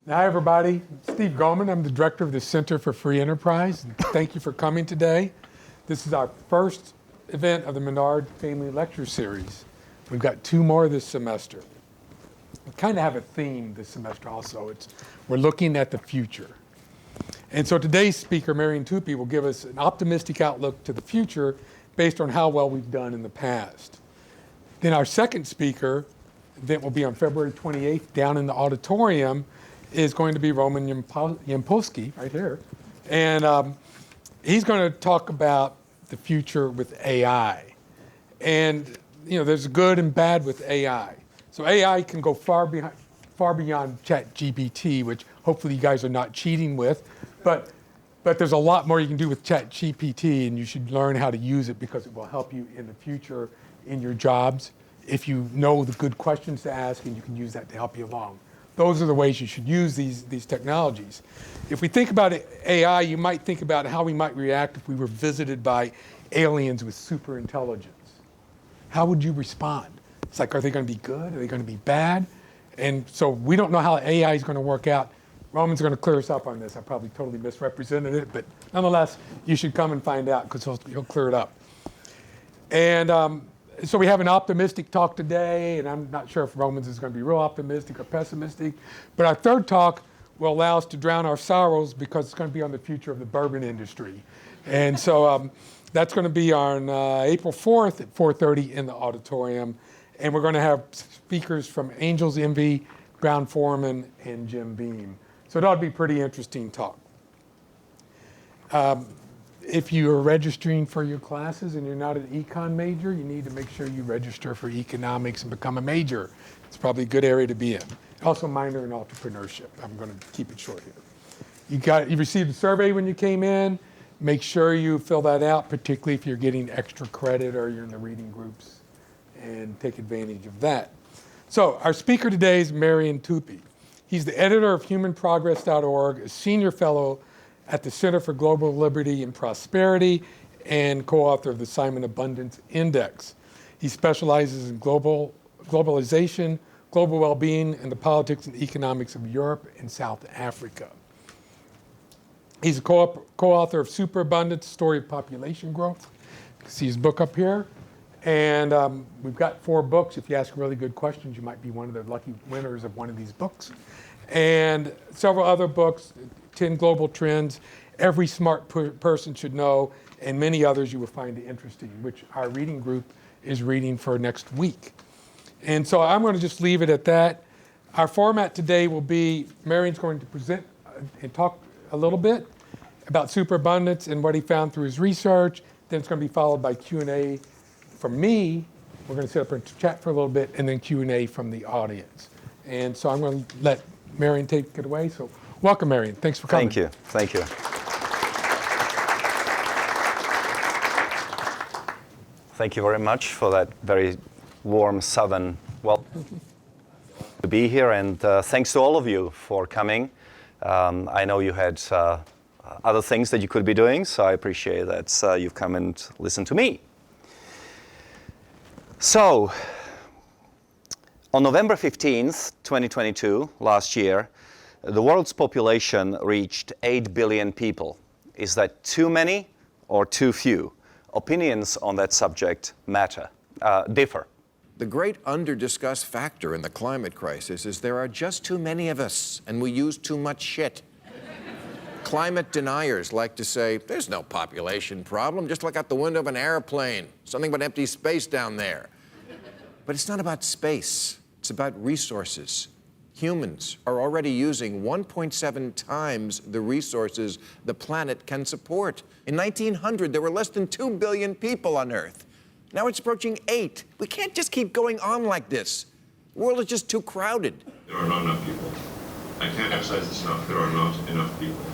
Hi, everybody. Steve Goldman. I'm the director of the Center for Free Enterprise. And thank you for coming today. This is our first event of the Menard Family Lecture Series. We've got 2 more this semester. We kind of have a theme this semester also. We're looking at the future. And so today's speaker, Marian Tupy, will give us an optimistic outlook to the future based on how well we've done in the past. Then our second speaker, event will be on February 28th down in the auditorium, is going to be Roman Yampolsky, right here. And he's going to talk about the future with AI. And, you know, there's good and bad with AI. So AI can go far beyond ChatGPT, which hopefully you guys are not cheating with. But there's a lot more you can do with ChatGPT, and you should learn how to use it because it will help you in the future in your jobs if you know the good questions to ask, and you can use that to help you along. Those are the ways you should use these technologies. If we think about AI, you might think about how we might react if we were visited by aliens with super intelligence. How would you respond? It's like, are they going to be good? Are they going to be bad? And so we don't know how AI is going to work out. Roman's going to clear us up on this. I probably totally misrepresented it, but nonetheless, you should come and find out because he'll clear it up. And so we have an optimistic talk today, and I'm not sure if Roman's is going to be real optimistic or pessimistic, but our third talk will allow us to drown our sorrows because it's going to be on the future of the bourbon industry. And so that's going to be on April 4th at 4:30 in the auditorium, and we're going to have speakers from Angels Envy, Brown-Forman, and Jim Beam. So that'll be a pretty interesting talk. If you are registering for your classes and you're not an econ major, you need to make sure you register for economics and become a major. It's probably a good area to be in. Also minor in entrepreneurship. I'm going to keep it short here. You received a survey when you came in. Make sure you fill that out, particularly if you're getting extra credit or you're in the reading groups, and take advantage of that. So our speaker today is Marian Tupy. He's the editor of humanprogress.org, a senior fellow at the Center for Global Liberty and Prosperity, and co-author of the Superabundance Index. He specializes in globalization, global well-being, and the politics and economics of Europe and South Africa. He's a co-author of Superabundance, Story of Population Growth. You can see his book up here. And we've got 4 books. If you ask really good questions, you might be one of the lucky winners of one of these books. And several other books, 10 Global Trends, Every Smart Person Should Know, and many others you will find interesting, which our reading group is reading for next week. And so I'm going to just leave it at that. Our format today will be, Marian's going to present and talk a little bit about superabundance and what he found through his research. Then it's going to be followed by Q&A from me. We're going to sit up and chat for a little bit, and then Q&A from the audience. And so I'm going to let Marian take it away. So welcome, Marian. Thanks for coming. Thank you. Thank you. Thank you very much for that very warm southern welcome to be here. And thanks to all of you for coming. I know you had other things that you could be doing, so I appreciate that you've come and listened to me. So, on November 15th, 2022, last year, the world's population reached 8 billion people. Is that too many or too few? Opinions on that subject differ. The great under-discussed factor in the climate crisis is there are just too many of us, and we use too much shit. Climate deniers like to say, there's no population problem, just look out the window of an airplane, something but empty space down there. But it's not about space, it's about resources. Humans are already using 1.7 times the resources the planet can support. In 1900, there were less than 2 billion people on Earth. Now it's approaching 8. We can't just keep going on like this. The world is just too crowded. There are not enough people. I can't emphasize this enough. There are not enough people.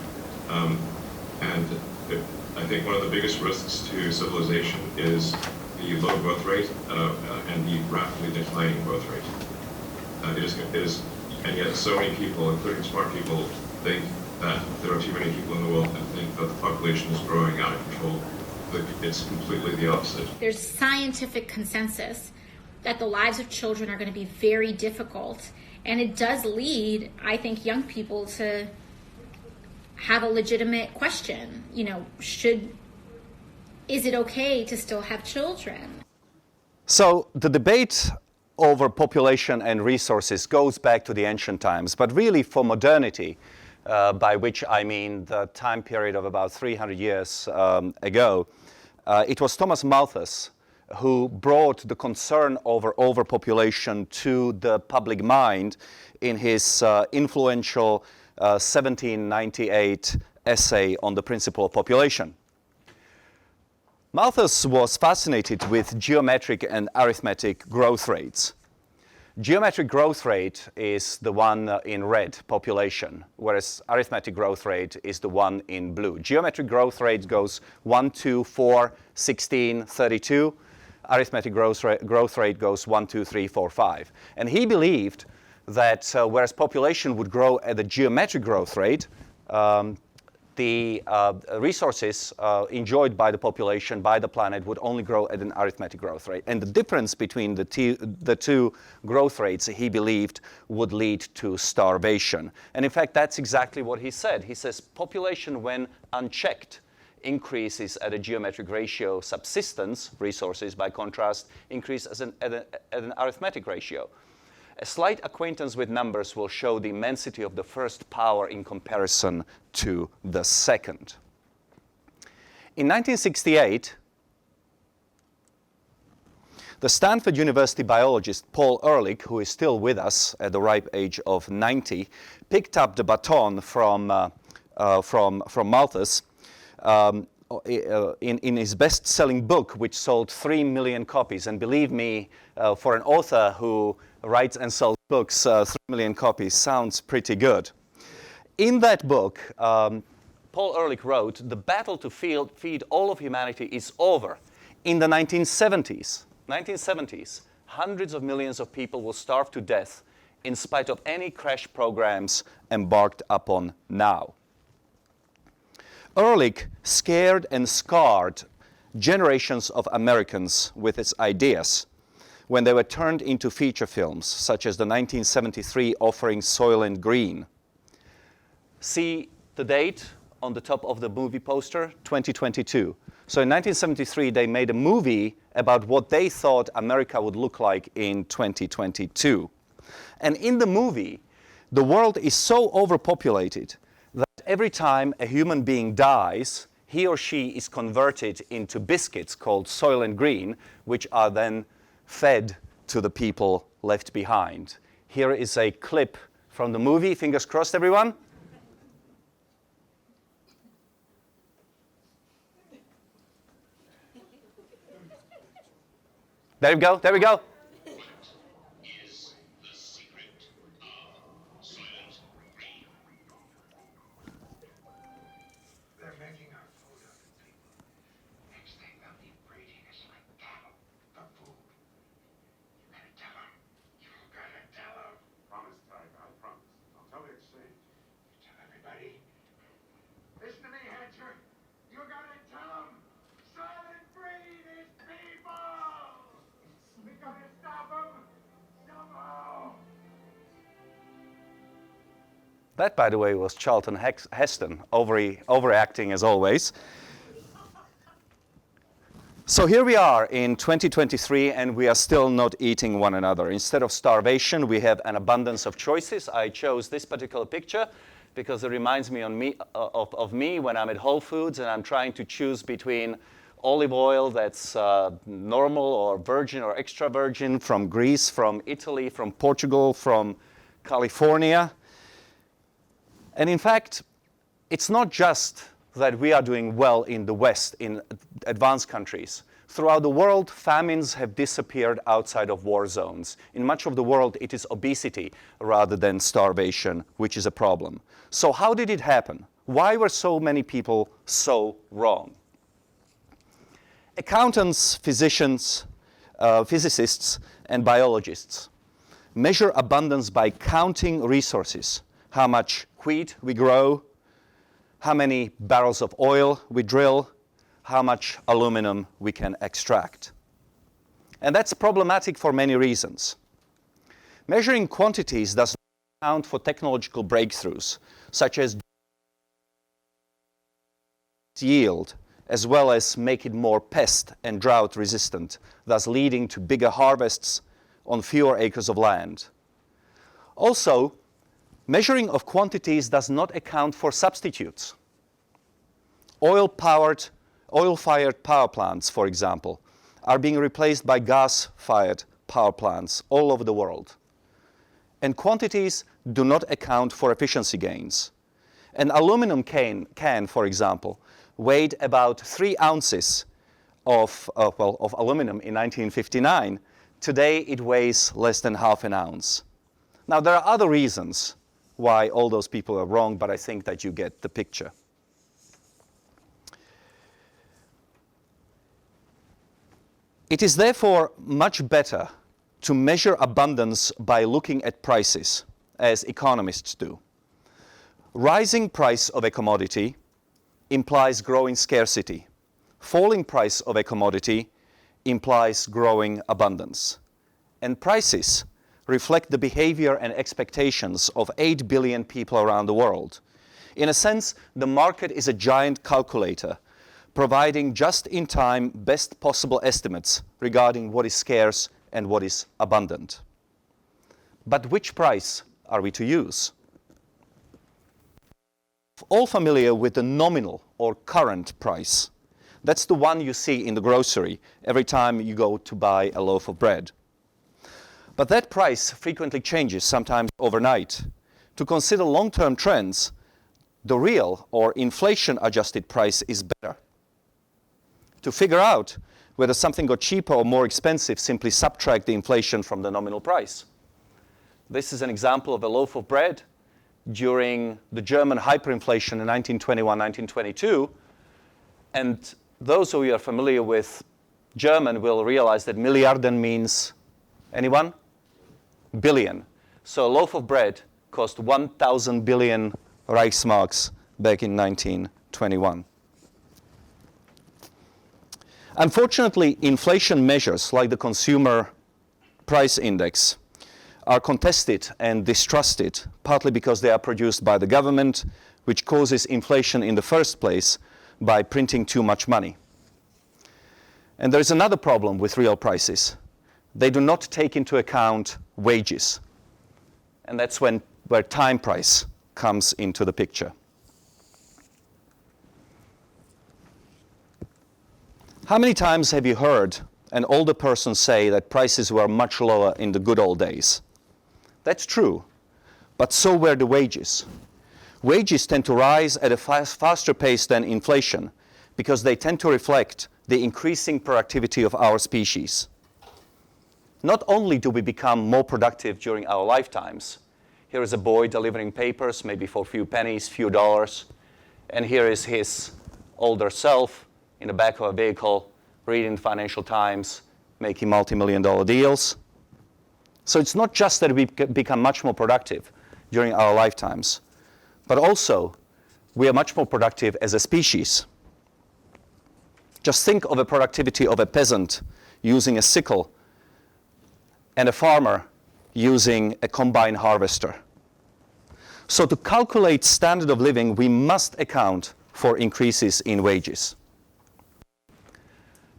I think one of the biggest risks to civilization is the low growth rate and the rapidly declining growth rate. And yet so many people, including smart people, think that there are too many people in the world and think that the population is growing out of control. But it's completely the opposite. There's scientific consensus that the lives of children are going to be very difficult. And it does lead, I think, young people to have a legitimate question. Is it okay to still have children? So the debate over population and resources goes back to the ancient times, but really for modernity, by which I mean the time period of about 300 years ago, it was Thomas Malthus who brought the concern over overpopulation to the public mind in his influential 1798 essay on the principle of population. Malthus was fascinated with geometric and arithmetic growth rates. Geometric growth rate is the one in red, population, whereas arithmetic growth rate is the one in blue. Geometric growth rate goes 1, 2, 4, 16, 32. Arithmetic growth rate goes 1, 2, 3, 4, 5. And he believed that whereas population would grow at the geometric growth rate, the resources enjoyed by the population, by the planet, would only grow at an arithmetic growth rate. And the difference between the two growth rates, he believed, would lead to starvation. And in fact, that's exactly what he said. He says population, when unchecked, increases at a geometric ratio. Subsistence, resources, by contrast, increase at an arithmetic ratio. A slight acquaintance with numbers will show the immensity of the first power in comparison to the second. In 1968, the Stanford University biologist Paul Ehrlich, who is still with us at the ripe age of 90, picked up the baton from Malthus in his best-selling book, which sold 3 million copies. And believe me, for an author who writes and sells books, 3 million copies sounds pretty good. In that book, Paul Ehrlich wrote, "The battle to feed all of humanity is over." In the 1970s, hundreds of millions of people will starve to death in spite of any crash programs embarked upon now. Ehrlich scared and scarred generations of Americans with its ideas when they were turned into feature films, such as the 1973 offering Soylent Green. See the date on the top of the movie poster, 2022. So in 1973, they made a movie about what they thought America would look like in 2022. And in the movie, the world is so overpopulated that every time a human being dies, he or she is converted into biscuits called Soylent Green, which are then fed to the people left behind. Here is a clip from the movie. Fingers crossed, everyone. There we go, there we go. That, by the way, was Charlton Heston, overacting as always. So here we are in 2023, and we are still not eating one another. Instead of starvation, we have an abundance of choices. I chose this particular picture because it reminds me of me when I'm at Whole Foods and I'm trying to choose between olive oil that's normal or virgin or extra virgin from Greece, from Italy, from Portugal, from California. And in fact, it's not just that we are doing well in the West, in advanced countries. Throughout the world, famines have disappeared outside of war zones. In much of the world, it is obesity rather than starvation, which is a problem. So how did it happen? Why were so many people so wrong? Accountants, physicians, physicists, and biologists measure abundance by counting resources. How much wheat we grow, how many barrels of oil we drill, how much aluminum we can extract. And that's problematic for many reasons. Measuring quantities does not account for technological breakthroughs, such as yield, as well as make it more pest and drought resistant, thus leading to bigger harvests on fewer acres of land. Also, measuring of quantities does not account for substitutes. Oil-fired power plants, for example, are being replaced by gas-fired power plants all over the world. And quantities do not account for efficiency gains. An aluminum can, for example, weighed about 3 ounces of aluminum in 1959. Today it weighs less than half an ounce. Now there are other reasons why all those people are wrong, but I think that you get the picture. It is therefore much better to measure abundance by looking at prices, as economists do. Rising price of a commodity implies growing scarcity. Falling price of a commodity implies growing abundance. And prices reflect the behavior and expectations of 8 billion people around the world. In a sense, the market is a giant calculator, providing just-in-time best possible estimates regarding what is scarce and what is abundant. But which price are we to use? All familiar with the nominal or current price. That's the one you see in the grocery every time you go to buy a loaf of bread. But that price frequently changes, sometimes overnight. To consider long-term trends, the real or inflation-adjusted price is better. To figure out whether something got cheaper or more expensive, simply subtract the inflation from the nominal price. This is an example of a loaf of bread during the German hyperinflation in 1921-1922. And those of you who are familiar with German will realize that Milliarden means, anyone? Billion. So a loaf of bread cost 1,000 billion Reichsmarks back in 1921. Unfortunately, inflation measures like the Consumer Price Index are contested and distrusted, partly because they are produced by the government, which causes inflation in the first place by printing too much money. And there is another problem with real prices. They do not take into account wages. And that's where time price comes into the picture. How many times have you heard an older person say that prices were much lower in the good old days? That's true, but so were the wages. Wages tend to rise at a faster pace than inflation because they tend to reflect the increasing productivity of our species. Not only do we become more productive during our lifetimes, here is a boy delivering papers, maybe for a few pennies, few dollars, and here is his older self in the back of a vehicle, reading Financial Times, making multi-million-dollar deals. So it's not just that we become much more productive during our lifetimes, but also we are much more productive as a species. Just think of the productivity of a peasant using a sickle and a farmer using a combine harvester. So to calculate standard of living, we must account for increases in wages.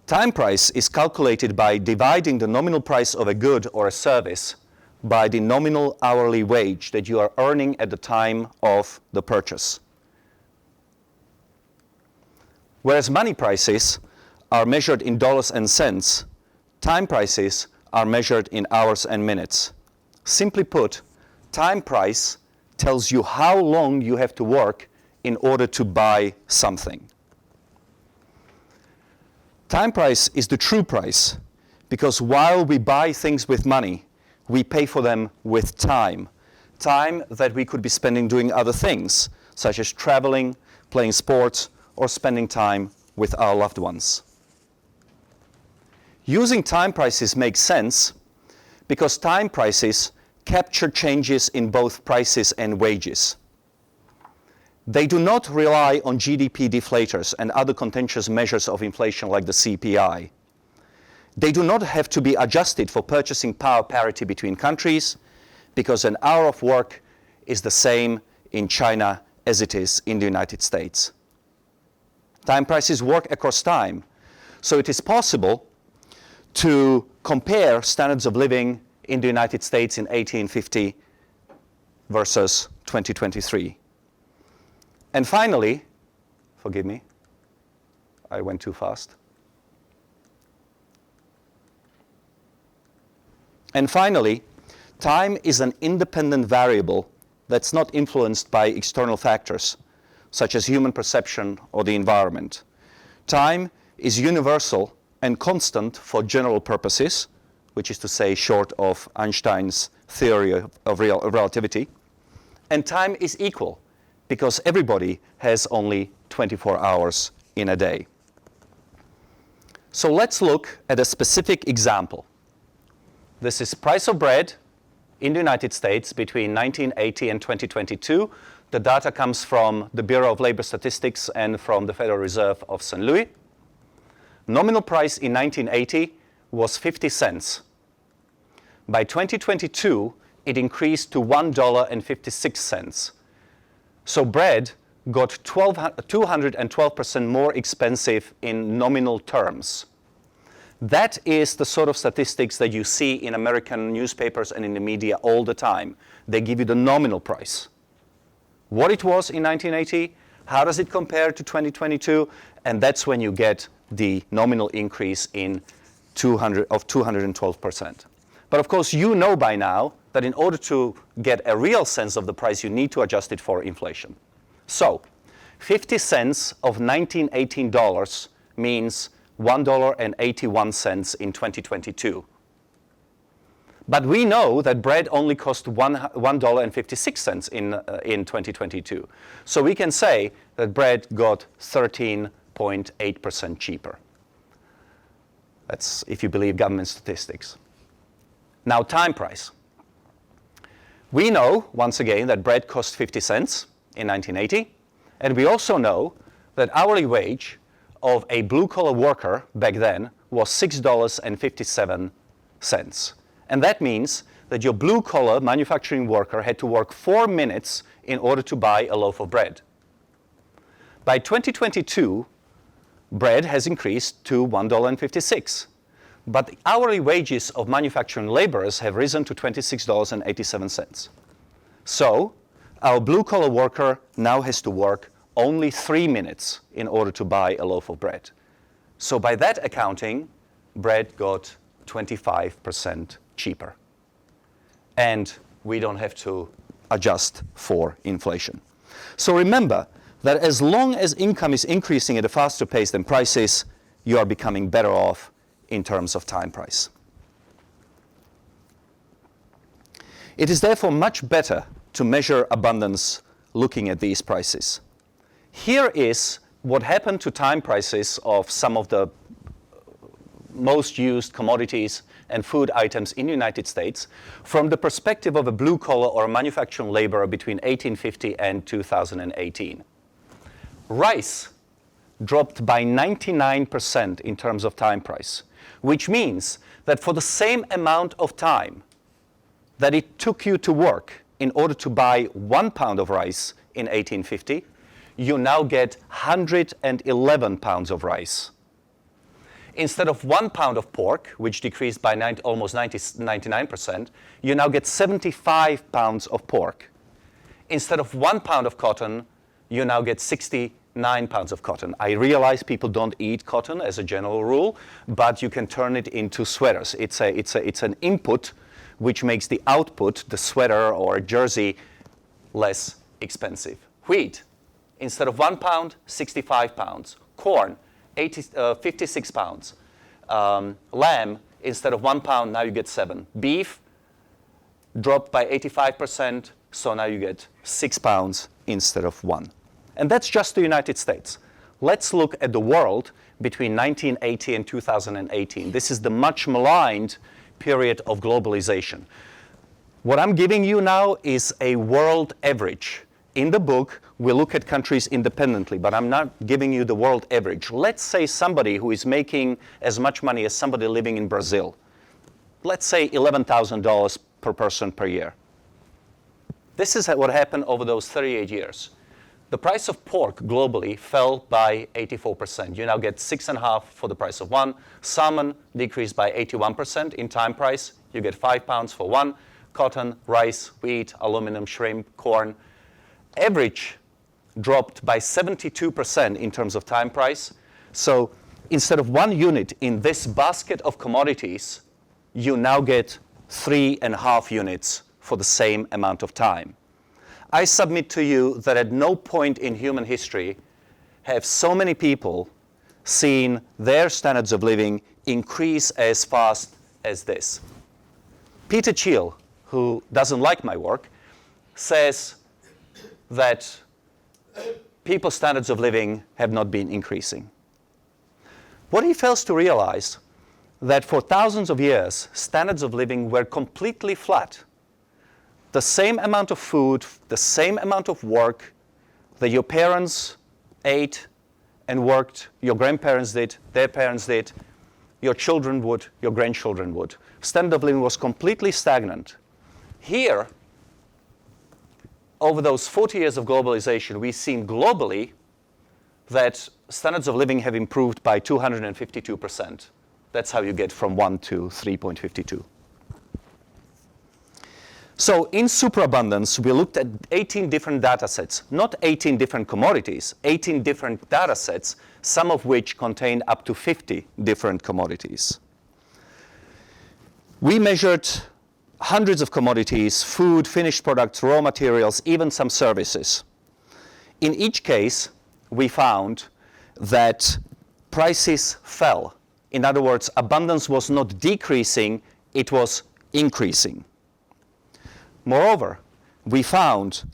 Time price is calculated by dividing the nominal price of a good or a service by the nominal hourly wage that you are earning at the time of the purchase. Whereas money prices are measured in dollars and cents, time prices are measured in hours and minutes. Simply put, time price tells you how long you have to work in order to buy something. Time price is the true price because while we buy things with money, we pay for them with time. Time that we could be spending doing other things, such as traveling, playing sports, or spending time with our loved ones. Using time prices makes sense because time prices capture changes in both prices and wages. They do not rely on GDP deflators and other contentious measures of inflation like the CPI. They do not have to be adjusted for purchasing power parity between countries, because an hour of work is the same in China as it is in the United States. Time prices work across time, so it is possible to compare standards of living in the United States in 1850 versus 2023. And finally, forgive me, I went too fast. And finally, time is an independent variable that's not influenced by external factors, such as human perception or the environment. Time is universal and constant for general purposes, which is to say short of Einstein's theory of relativity. And time is equal, because everybody has only 24 hours in a day. So let's look at a specific example. This is price of bread in the United States between 1980 and 2022. The data comes from the Bureau of Labor Statistics and from the Federal Reserve of St. Louis. Nominal price in 1980 was 50 cents. By 2022, it increased to $1.56. So bread got 212% more expensive in nominal terms. That is the sort of statistics that you see in American newspapers and in the media all the time. They give you the nominal price. What it was in 1980, how does it compare to 2022? And that's when you get the nominal increase of 212%. But of course, you know by now that in order to get a real sense of the price, you need to adjust it for inflation. So 50 cents of 1918 dollars means $1.81 in 2022. But we know that bread only cost $1.56 in 2022. So we can say that bread got 13.8% cheaper. That's if you believe government statistics. Now, time price. We know, once again, that bread cost 50 cents in 1980. And we also know that hourly wage of a blue-collar worker back then was $6.57. And that means that your blue-collar manufacturing worker had to work 4 minutes in order to buy a loaf of bread. By 2022, bread has increased to $1.56. But the hourly wages of manufacturing laborers have risen to $26.87. So our blue-collar worker now has to work only 3 minutes in order to buy a loaf of bread. So by that accounting, bread got 25% cheaper. And we don't have to adjust for inflation. So remember that as long as income is increasing at a faster pace than prices, you are becoming better off in terms of time price. It is therefore much better to measure abundance looking at these prices. Here is what happened to time prices of some of the most used commodities and food items in the United States from the perspective of a blue-collar or a manufacturing laborer between 1850 and 2018. Rice dropped by 99% in terms of time price, which means that for the same amount of time that it took you to work in order to buy 1 pound of rice in 1850, you now get 111 pounds of rice. Instead of 1 pound of pork, which decreased by almost 99%, you now get 75 pounds of pork. Instead of 1 pound of cotton, you now get 69 pounds of cotton. I realize people don't eat cotton as a general rule, but you can turn it into sweaters. It's an input which makes the output, the sweater or jersey, less expensive. Wheat, instead of 1 pound, 65 pounds. Corn, 56 pounds. Lamb, instead of 1 pound, now you get 7. Beef dropped by 85%, so now you get 6 pounds instead of 1. And that's just the United States. Let's look at the world between 1980 and 2018. This is the much maligned period of globalization. What I'm giving you now is a world average. In the book, we look at countries independently, but I'm not giving you the world average. Let's say somebody who is making as much money as somebody living in Brazil. Let's say $11,000 per person per year. This is what happened over those 38 years. The price of pork globally fell by 84%. You now get 6.5 for the price of one. Salmon decreased by 81% in time price. You get £5 for one. Cotton, rice, wheat, aluminum, shrimp, corn. Average dropped by 72% in terms of time price. So instead of 1 unit in this basket of commodities, you now get 3.5 units for the same amount of time. I submit to you that at no point in human history have so many people seen their standards of living increase as fast as this. Peter Thiel, who doesn't like my work, says that people's standards of living have not been increasing. What he fails to realize that for thousands of years, standards of living were completely flat. The same amount of food, the same amount of work that your parents ate and worked, your grandparents did, their parents did, your children would, your grandchildren would. Standard of living was completely stagnant. Here, over those 40 years of globalization, we've seen globally that standards of living have improved by 252%. That's how you get from 1 to 3.52. So in superabundance, we looked at 18 different data sets, not 18 different commodities, 18 different data sets, some of which contained up to 50 different commodities. We measured hundreds of commodities, food, finished products, raw materials, even some services. In each case, we found that prices fell. In other words, abundance was not decreasing, it was increasing. Moreover, we found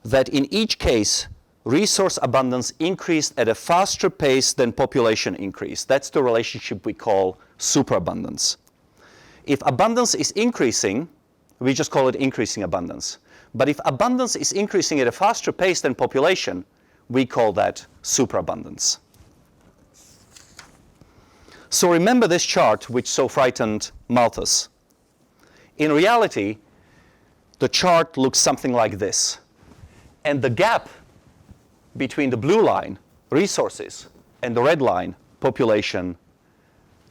that in each case, resource abundance increased at a faster pace than population increase. That's the relationship we call superabundance. If abundance is increasing, we just call it increasing abundance. But if abundance is increasing at a faster pace than population, we call that superabundance. So remember this chart which so frightened Malthus. In reality, the chart looks something like this. And the gap between the blue line, resources, and the red line, population,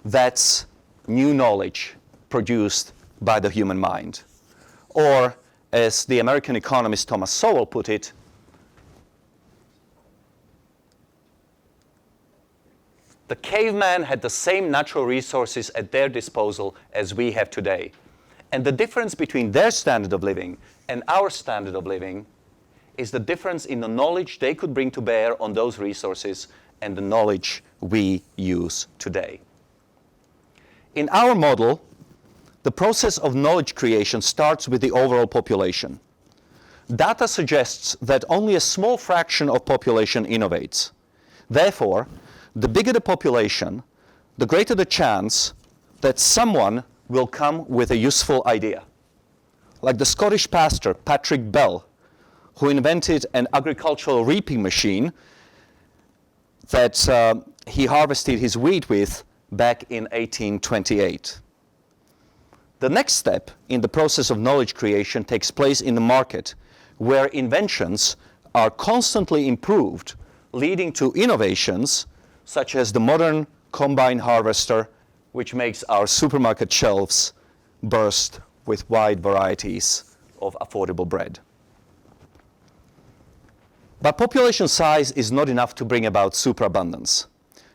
that's new knowledge produced by the human mind. Or, as the American economist Thomas Sowell put it, the caveman had the same natural resources at their disposal as we have today. And the difference between their standard of living and our standard of living is the difference in the knowledge they could bring to bear on those resources and the knowledge we use today. In our model, the process of knowledge creation starts with the overall population. Data suggests that only a small fraction of population innovates. Therefore, the bigger the population, the greater the chance that someone will come with a useful idea. Like the Scottish pastor Patrick Bell, who invented an agricultural reaping machine that he harvested his wheat with back in 1828. The next step in the process of knowledge creation takes place in the market, where inventions are constantly improved, leading to innovations such as the modern combine harvester, which makes our supermarket shelves burst with wide varieties of affordable bread. But population size is not enough to bring about superabundance.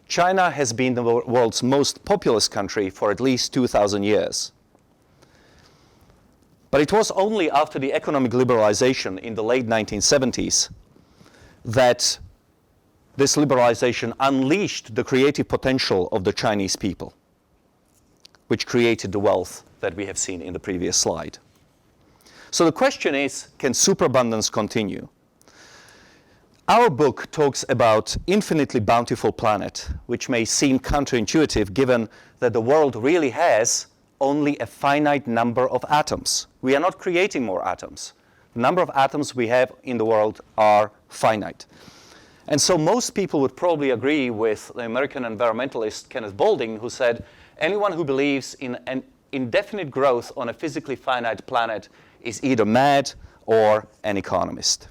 China has been the world's most populous country for at least 2,000 years. But it was only after the economic liberalization in the late 1970s that this liberalization unleashed the creative potential of the Chinese people, which created the wealth that we have seen in the previous slide. So the question is, can superabundance continue? Our book talks about infinitely bountiful planet, which may seem counterintuitive given that the world really has only a finite number of atoms. We are not creating more atoms. number of atoms we have in the world are finite. And so most people would probably agree with the American environmentalist Kenneth Boulding, who said, anyone who believes in an indefinite growth on a physically finite planet is either mad or an economist.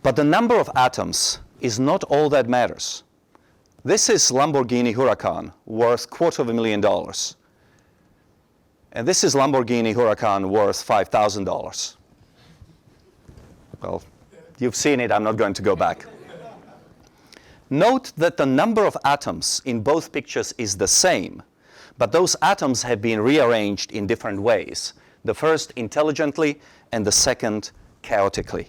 But the number of atoms is not all that matters. This is Lamborghini Huracan, worth $250,000. And this is Lamborghini Huracan, worth $5,000. Well, you've seen it, I'm not going to go back. Note that the number of atoms in both pictures is the same, but those atoms have been rearranged in different ways. The first intelligently and the second chaotically.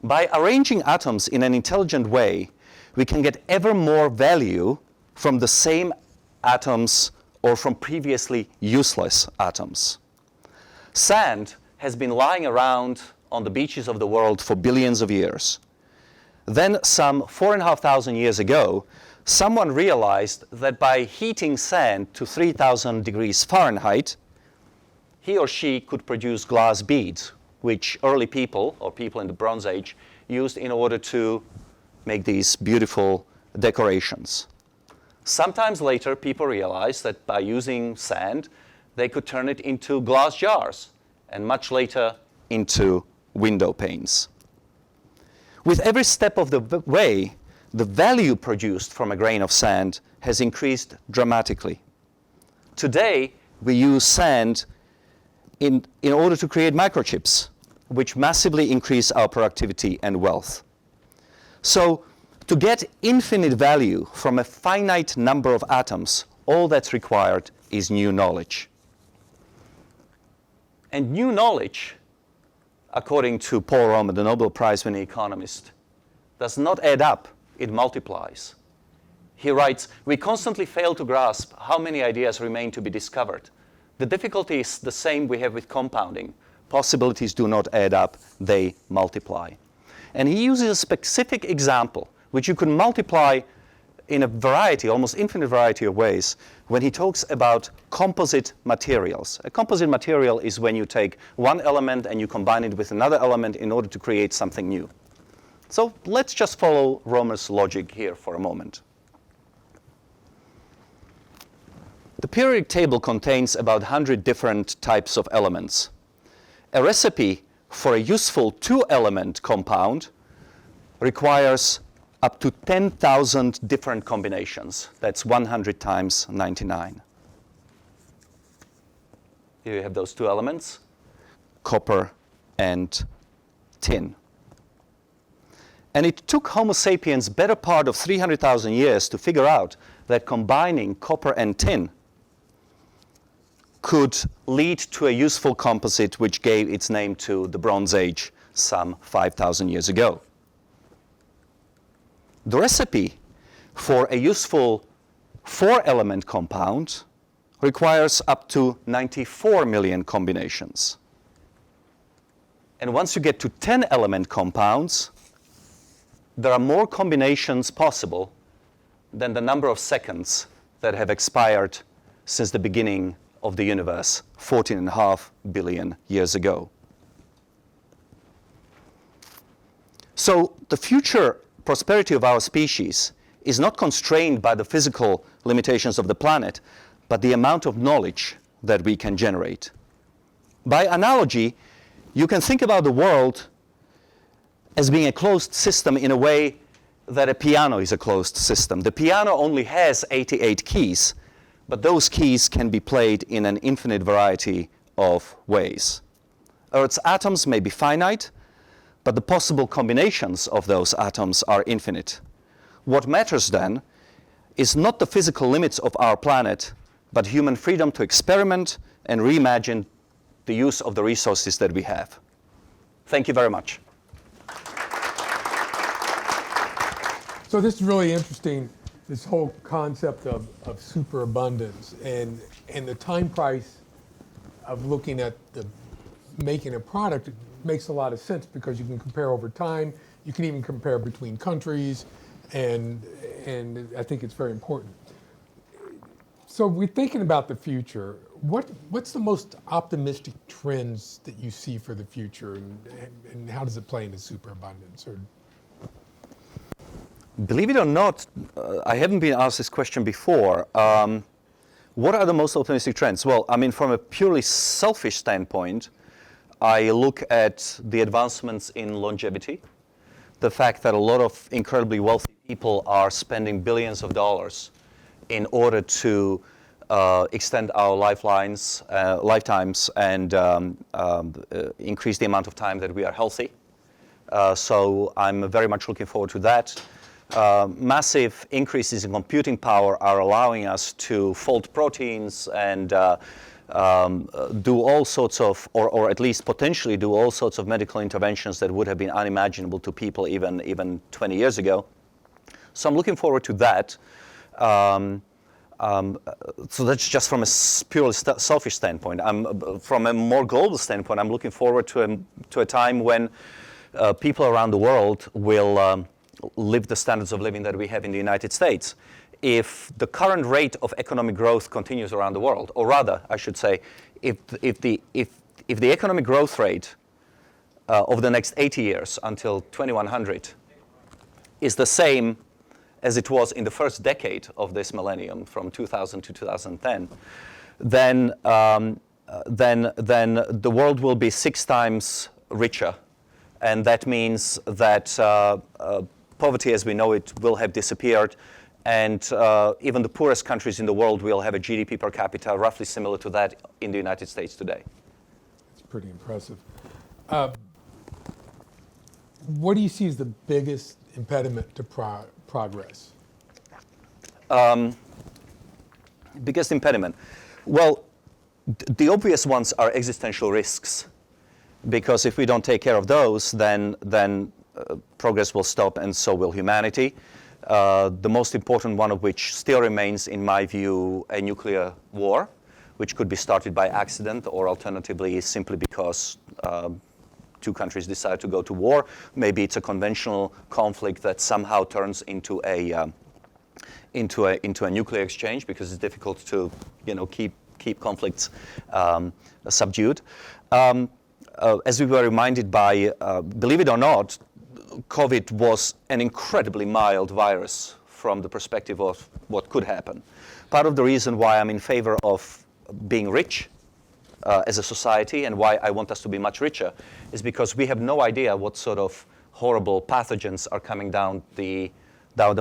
By arranging atoms in an intelligent way, we can get ever more value from the same atoms or from previously useless atoms. Sand has been lying around on the beaches of the world for billions of years. Then, some 4,500 years ago, someone realized that by heating sand to 3,000 degrees Fahrenheit, he or she could produce glass beads, which early people, or people in the Bronze Age, used in order to make these beautiful decorations. Sometimes later, people realized that by using sand, they could turn it into glass jars, and much later, into window panes. With every step of the way, the value produced from a grain of sand has increased dramatically. Today, we use sand in order to create microchips, which massively increase our productivity and wealth. So, to get infinite value from a finite number of atoms, all that's required is new knowledge. And new knowledge, according to Paul Romer, the Nobel Prize-winning economist, does not add up, it multiplies. He writes, "We constantly fail to grasp how many ideas remain to be discovered. The difficulty is the same we have with compounding. Possibilities do not add up, they multiply." And he uses a specific example, which you can multiply in a variety, almost infinite variety of ways, when he talks about composite materials. A composite material is when you take one element and you combine it with another element in order to create something new. So let's just follow Romer's logic here for a moment. The periodic table contains about 100 different types of elements. A recipe for a useful 2-element compound requires up to 10,000 different combinations. That's 100 times 99. Here you have those 2 elements, copper and tin. And it took Homo sapiens better part of 300,000 years to figure out that combining copper and tin could lead to a useful composite which gave its name to the Bronze Age some 5,000 years ago. The recipe for a useful 4-element compound requires up to 94 million combinations. And once you get to 10-element compounds, there are more combinations possible than the number of seconds that have expired since the beginning of the universe 14.5 billion years ago. So the future prosperity of our species is not constrained by the physical limitations of the planet, but the amount of knowledge that we can generate. By analogy, you can think about the world as being a closed system in a way that a piano is a closed system. The piano only has 88 keys, but those keys can be played in an infinite variety of ways. Earth's atoms may be finite, but the possible combinations of those atoms are infinite. What matters then is not the physical limits of our planet, but human freedom to experiment and reimagine the use of the resources that we have. Thank you very much. So this is really interesting, this whole concept of superabundance and the time price of looking at making a product makes a lot of sense because you can compare over time. You can even compare between countries, and and I think it's very important. So we're thinking about the future. What's the most optimistic trends that you see for the future, and how does it play into superabundance? Or Believe it or not, I haven't been asked this question before. What are the most optimistic trends? Well, I mean, from a purely selfish standpoint, I look at the advancements in longevity, the fact that a lot of incredibly wealthy people are spending billions of dollars in order to extend our lifetimes, and increase the amount of time that we are healthy. So I'm very much looking forward to that. Massive increases in computing power are allowing us to fold proteins and do all sorts of, or at least potentially do all sorts of medical interventions that would have been unimaginable to people even 20 years ago. So I'm looking forward to that. So that's just from a purely selfish standpoint. From a more global standpoint, I'm looking forward to a time when people around the world will live the standards of living that we have in the United States. If the current rate of economic growth continues around the world, or rather, I should say, if the economic growth rate over the next 80 years until 2100 is the same as it was in the first decade of this millennium, from 2000 to 2010, then the world will be 6 times richer, and that means that poverty as we know it will have disappeared, and even the poorest countries in the world will have a GDP per capita roughly similar to that in the United States today. it's pretty impressive. What do you see as the biggest impediment to progress? Biggest impediment? Well, the obvious ones are existential risks, because if we don't take care of those, then progress will stop, and so will humanity. The most important one of which still remains, in my view, a nuclear war, which could be started by accident, or alternatively simply because 2 countries decide to go to war. Maybe it's a conventional conflict that somehow turns into a nuclear exchange, because it's difficult to keep conflicts subdued. As we were reminded by, believe it or not, COVID was an incredibly mild virus from the perspective of what could happen. Part of the reason why I'm in favor of being rich as a society, and why I want us to be much richer, is because we have no idea what sort of horrible pathogens are coming down the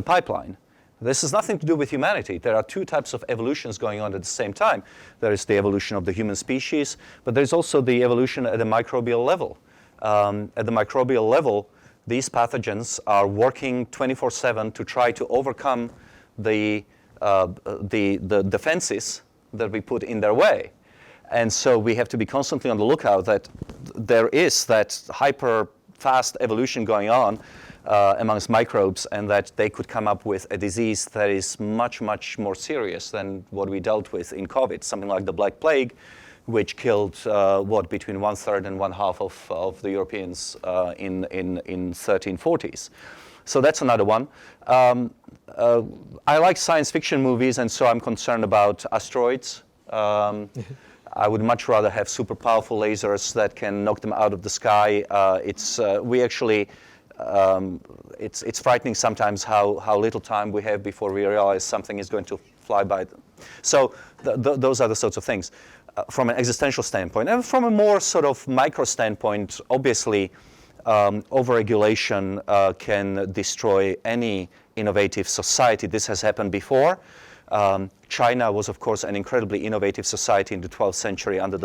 pipeline. This has nothing to do with humanity. There are 2 types of evolutions going on at the same time. There is the evolution of the human species, but there's also the evolution at the microbial level. At the microbial level, these pathogens are working 24/7 to try to overcome the defenses that we put in their way. And so we have to be constantly on the lookout that there is that hyper fast evolution going on amongst microbes, and that they could come up with a disease that is much, much more serious than what we dealt with in COVID, something like the Black Plague, which killed between 1/3 and 1/2 of the Europeans in 1340s. So that's another one. I like science fiction movies, and so I'm concerned about asteroids. I would much rather have super powerful lasers that can knock them out of the sky. It's frightening sometimes how little time we have before we realize something is going to fly by them. So those are the sorts of things from an existential standpoint. And from a more sort of micro standpoint, obviously, overregulation can destroy any innovative society. This has happened before. China was, of course, an incredibly innovative society in the 12th century under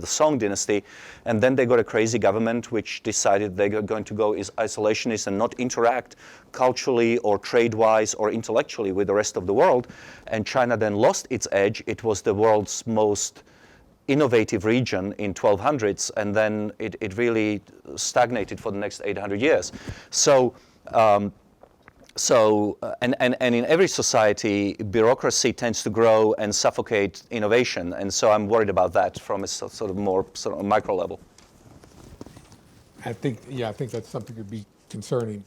the Song dynasty, and then they got a crazy government which decided they were going to go isolationist and not interact culturally or trade-wise or intellectually with the rest of the world, and China then lost its edge. It was the world's most innovative region in 1200s, and then it really stagnated for the next 800 years. So in every society, bureaucracy tends to grow and suffocate innovation, and so I'm worried about that from a sort of more micro level. I think that's something that would be concerning.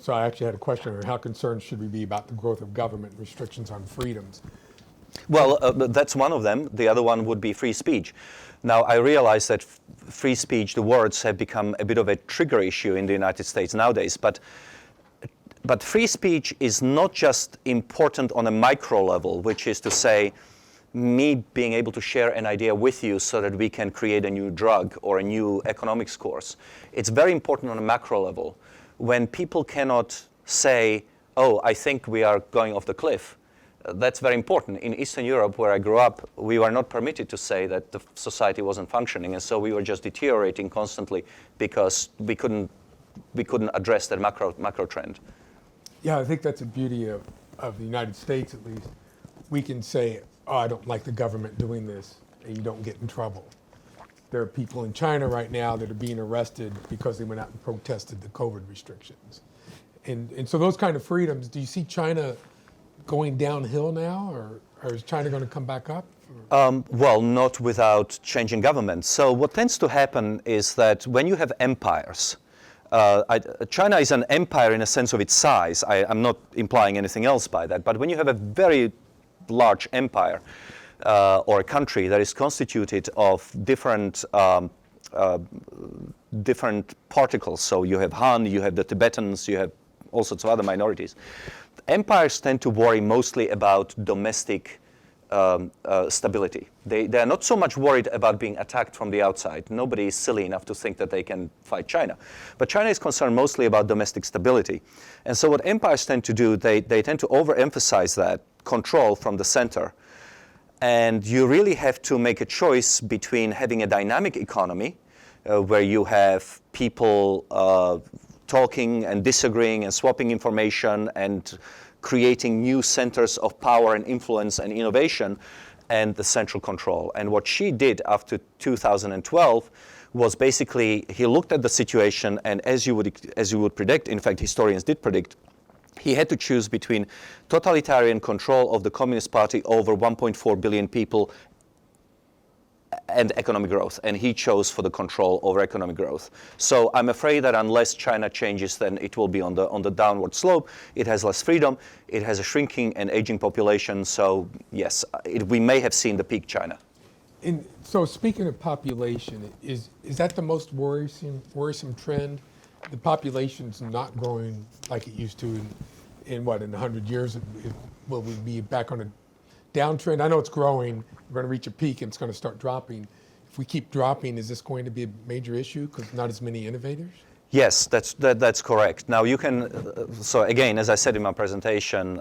So I actually had a question on how concerned should we be about the growth of government restrictions on freedoms? Well, that's one of them. The other one would be free speech. Now, I realize that free speech, the words have become a bit of a trigger issue in the United States nowadays, but free speech is not just important on a micro level, which is to say, me being able to share an idea with you so that we can create a new drug or a new economics course. It's very important on a macro level. When people cannot say, oh, I think we are going off the cliff, that's very important. In Eastern Europe, where I grew up, we were not permitted to say that the society wasn't functioning, and so we were just deteriorating constantly because we couldn't address that macro trend. Yeah, I think that's the beauty of the United States, at least. We can say, oh, I don't like the government doing this, and you don't get in trouble. There are people in China right now that are being arrested because they went out and protested the COVID restrictions. And so those kind of freedoms, do you see China going downhill now, or is China going to come back up? Well, not without changing government. So what tends to happen is that when you have empires, China is an empire in a sense of its size. I'm not implying anything else by that, but when you have a very large empire or a country that is constituted of different particles, so you have Han, you have the Tibetans, you have all sorts of other minorities, empires tend to worry mostly about domestic stability. They are not so much worried about being attacked from the outside. Nobody is silly enough to think that they can fight China. But China is concerned mostly about domestic stability. And so what empires tend to do, they tend to overemphasize that control from the center. And you really have to make a choice between having a dynamic economy where you have people talking and disagreeing and swapping information and creating new centers of power and influence and innovation, and the central control. And what Xi did after 2012 was basically he looked at the situation, and as you would predict, in fact historians did predict, he had to choose between totalitarian control of the Communist Party over 1.4 billion people and economic growth, and he chose for the control over economic growth. So I'm afraid that unless China changes, then it will be on the downward slope. It has less freedom, it has a shrinking and aging population, so yes, we may have seen the peak China. And so speaking of population, is that the most worrisome trend? The population's not growing like it used to in 100 years? Will we be back on a downtrend? I know it's growing. We're going to reach a peak and it's going to start dropping. If we keep dropping, is this going to be a major issue because not as many innovators? Yes, that's correct. Now you can, so again, as I said in my presentation,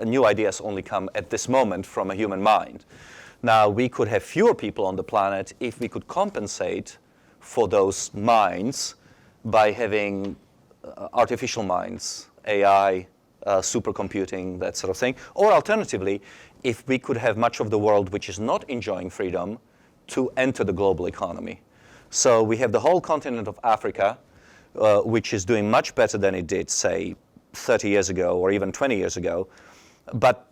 new ideas only come at this moment from a human mind. Now we could have fewer people on the planet if we could compensate for those minds by having artificial minds, AI, supercomputing, that sort of thing. Or alternatively, if we could have much of the world which is not enjoying freedom to enter the global economy. So we have the whole continent of Africa, which is doing much better than it did, say, 30 years ago or even 20 years ago. But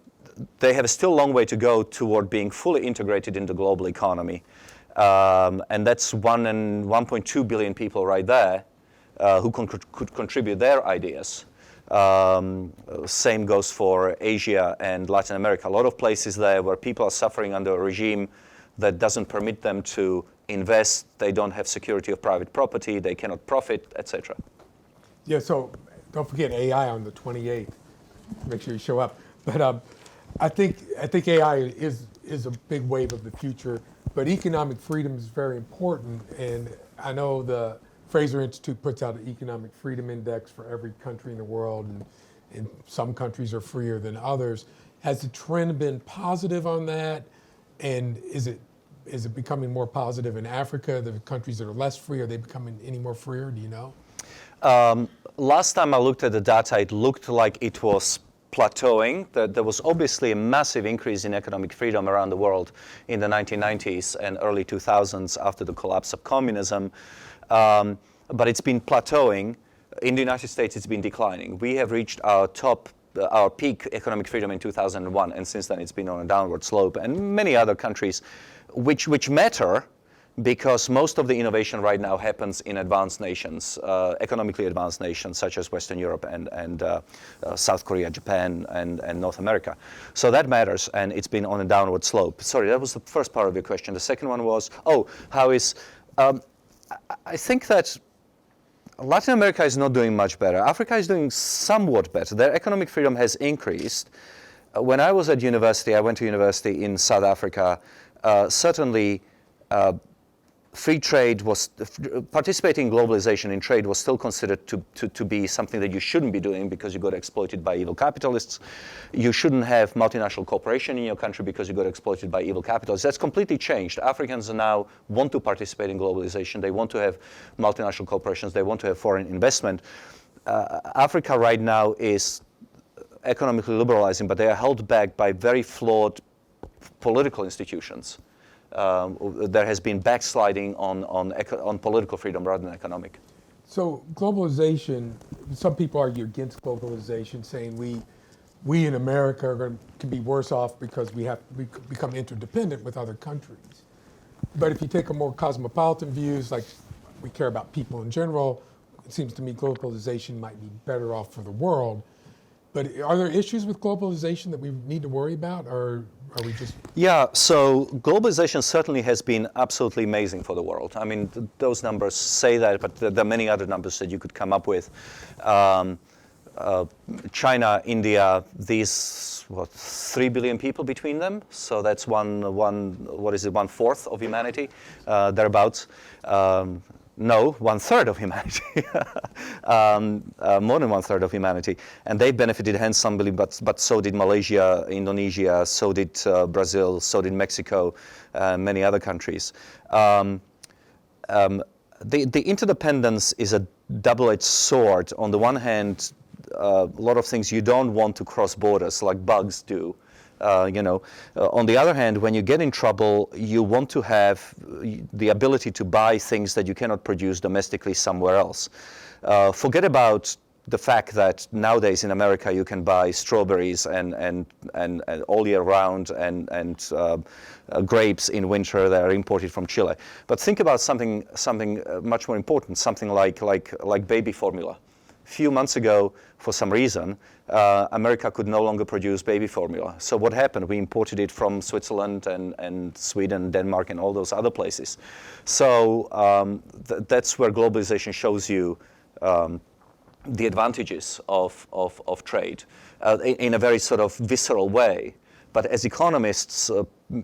they have still a long way to go toward being fully integrated in the global economy. And that's 1.2 billion people right there who could contribute their ideas. Same goes for Asia and Latin America. A lot of places there where people are suffering under a regime that doesn't permit them to invest, they don't have security of private property, they cannot profit, etc. Yeah, so don't forget AI on the 28th. Make sure you show up. But I think AI is a big wave of the future, but economic freedom is very important. And I know the Fraser Institute puts out an economic freedom index for every country in the world, and some countries are freer than others. Has the trend been positive on that? And is it becoming more positive in Africa? The countries that are less free, are they becoming any more freer? Do you know? Last time I looked at the data, it looked like it was plateauing. There was obviously a massive increase in economic freedom around the world in the 1990s and early 2000s after the collapse of communism. But it's been plateauing. In the United States, it's been declining. We have reached our peak economic freedom in 2001, and since then it's been on a downward slope. And many other countries, which matter, because most of the innovation right now happens in advanced nations, economically advanced nations such as Western Europe and South Korea, Japan, and North America. So that matters, and it's been on a downward slope. Sorry, that was the first part of your question. The second one was, how is... I think that Latin America is not doing much better. Africa is doing somewhat better. Their economic freedom has increased. When I was at university, I went to university in South Africa. Certainly, free trade was, participating in globalization in trade was still considered to be something that you shouldn't be doing because you got exploited by evil capitalists. You shouldn't have multinational corporation in your country because you got exploited by evil capitalists. That's completely changed. Africans now want to participate in globalization. They want to have multinational corporations. They want to have foreign investment. Africa right now is economically liberalizing, but they are held back by very flawed political institutions. There has been backsliding on political freedom rather than economic. So globalization, some people argue against globalization, saying we in America can be worse off because we become interdependent with other countries. But if you take a more cosmopolitan views, like we care about people in general, it seems to me globalization might be better off for the world. But are there issues with globalization that we need to worry about, or are we just... Yeah, so globalization certainly has been absolutely amazing for the world. I mean, those numbers say that, but there are many other numbers that you could come up with. China, India, these, 3 billion people between them? So that's one fourth of humanity, thereabouts. No, 1/3 of humanity, more than 1/3 of humanity. And they benefited handsomely, but so did Malaysia, Indonesia, so did Brazil, so did Mexico, many other countries. The interdependence is a double-edged sword. On the one hand, a lot of things you don't want to cross borders, like bugs do. On the other hand, when you get in trouble, you want to have the ability to buy things that you cannot produce domestically somewhere else. Forget about the fact that nowadays in America you can buy strawberries and all year round and grapes in winter that are imported from Chile. But think about something much more important, something like baby formula. Few months ago, for some reason, America could no longer produce baby formula. So what happened? We imported it from Switzerland and Sweden, Denmark, and all those other places. So that's where globalization shows you the advantages of trade in a very sort of visceral way. But as economists,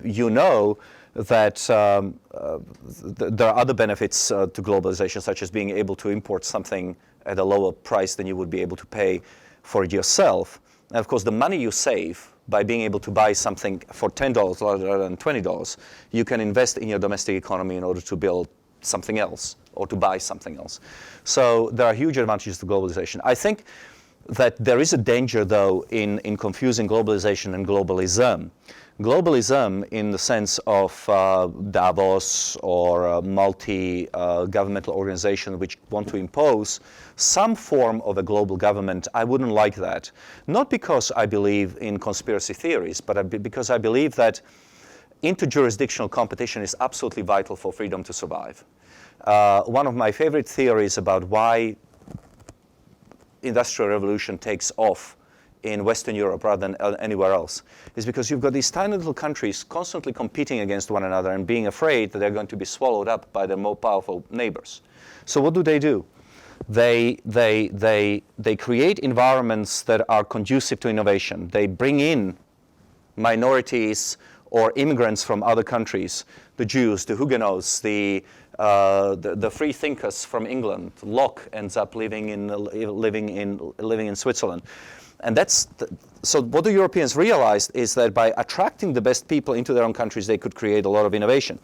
you know that there are other benefits to globalization, such as being able to import something at a lower price than you would be able to pay for it yourself. And of course, the money you save by being able to buy something for $10 rather than $20, you can invest in your domestic economy in order to build something else or to buy something else. So there are huge advantages to globalization. I think that there is a danger, though, in confusing globalization and globalism. Globalism, in the sense of Davos or multi-governmental organizations which want to impose some form of a global government, I wouldn't like that. Not because I believe in conspiracy theories, but because I believe that interjurisdictional competition is absolutely vital for freedom to survive. One of my favorite theories about why Industrial Revolution takes off in Western Europe rather than anywhere else is because you've got these tiny little countries constantly competing against one another and being afraid that they're going to be swallowed up by their more powerful neighbors. So what do? They create environments that are conducive to innovation. They bring in minorities or immigrants from other countries, the Jews, the Huguenots, the free thinkers from England. Locke ends up living in Switzerland. And so what the Europeans realized is that by attracting the best people into their own countries, they could create a lot of innovation.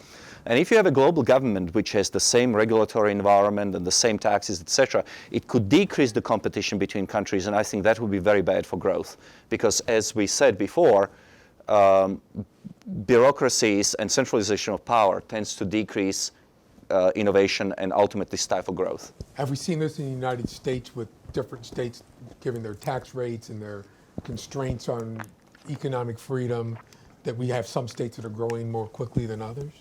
And if you have a global government which has the same regulatory environment and the same taxes, etc., it could decrease the competition between countries, and I think that would be very bad for growth. Because as we said before, bureaucracies and centralization of power tends to decrease innovation and ultimately stifle growth. Have we seen this in the United States with different states giving their tax rates and their constraints on economic freedom, that we have some states that are growing more quickly than others?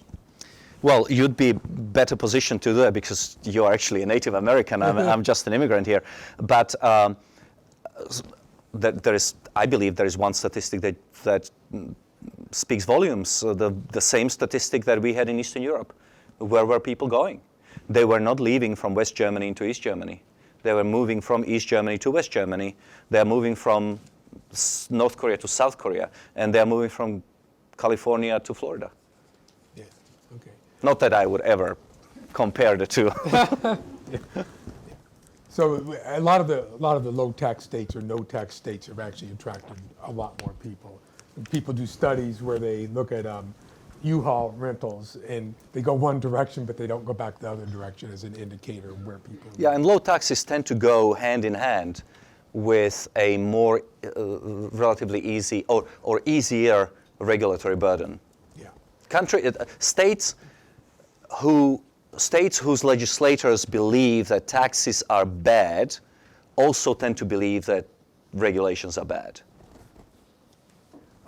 Well, you'd be better positioned to do that because you're actually a Native American. I'm just an immigrant here. But I believe there is one statistic that speaks volumes. The same statistic that we had in Eastern Europe. Where were people going? They were not leaving from West Germany into East Germany. They were moving from East Germany to West Germany. They are moving from North Korea to South Korea. And they are moving from California to Florida. Yeah, okay. Not that I would ever compare the two. So a lot of the low tax states or no tax states have actually attracted a lot more people. And people do studies where they look at U-Haul rentals and they go one direction, but they don't go back the other direction as an indicator of where people. Yeah, and low taxes tend to go hand in hand with a more relatively easy or easier regulatory burden. Yeah. States whose legislators believe that taxes are bad also tend to believe that regulations are bad.